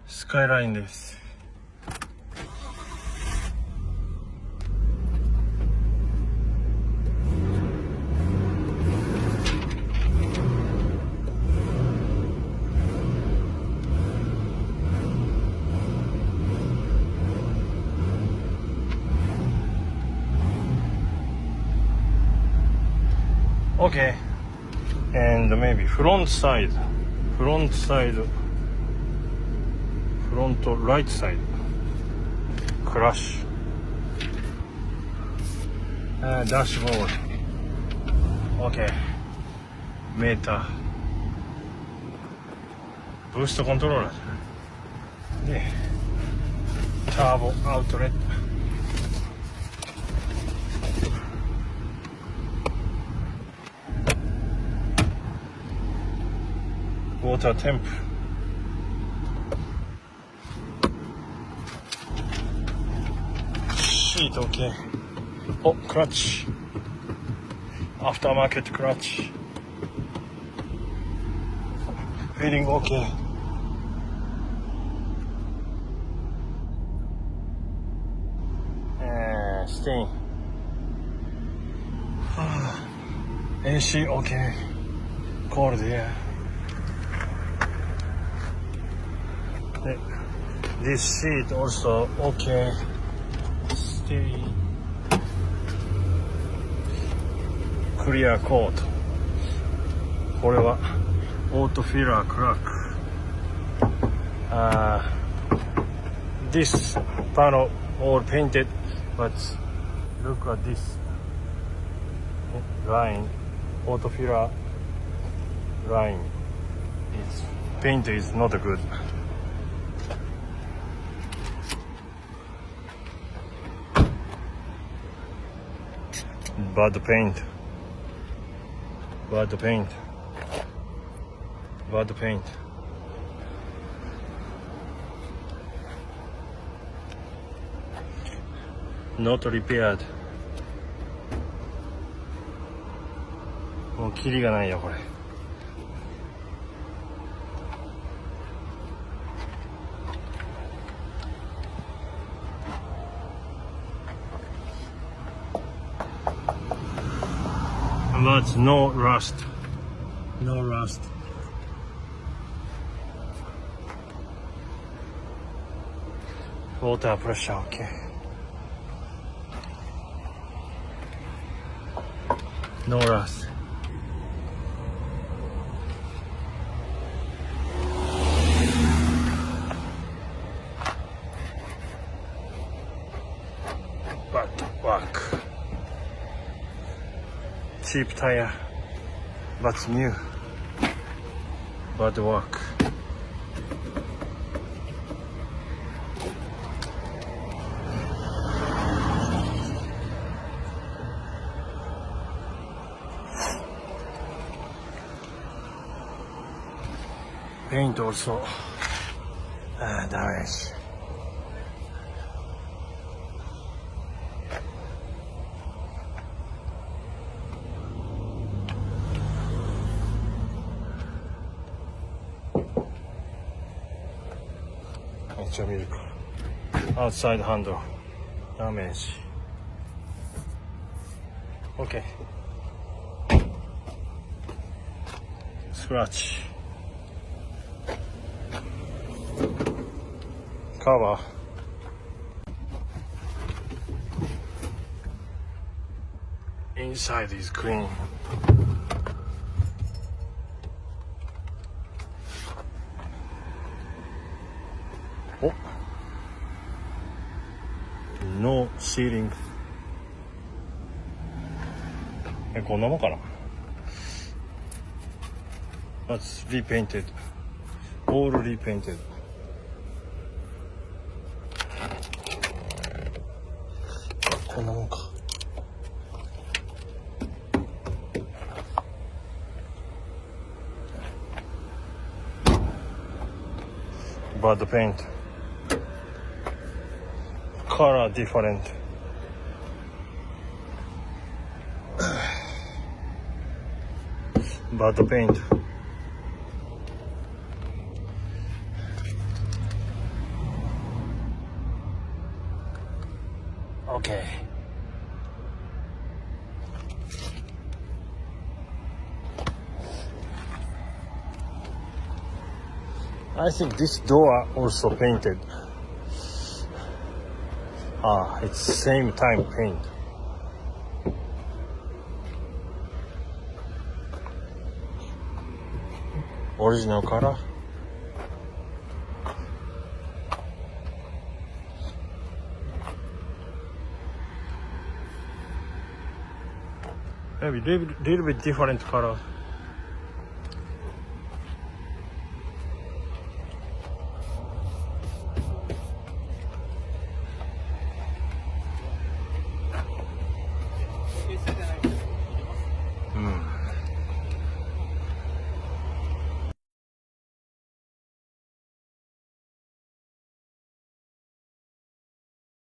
スカイラインです。Okay, and maybe front right side, crash, dashboard, okay, meter, boost controller, で、ターボアウトレット。Water temp. Sheet okay. Oh, clutch. Aftermarket clutch. Feeling okay. Stain. AC okay. Cold air. This seat also okay. Stay. Clear coat. これはオートフィラークラック。This panel all painted, but look at this line. Auto filler line. Its paint is not good. Bad paint. Not repaired. もうキリがないよこれ。But no rust. Water pressure okay. No rust. But work. Cheap tire, but new. Bad work. Paint also damage. Outside handle damage. Okay. Scratch. Cover. Inside is clean. Oh. No ceiling. こんなもんかな。That's repainted. All repainted.こんなもんか。Bad paint. Color different. Bad paint. Okay. I think this door also painted. Ah, it's same time paint. Original color. Maybe little bit different color.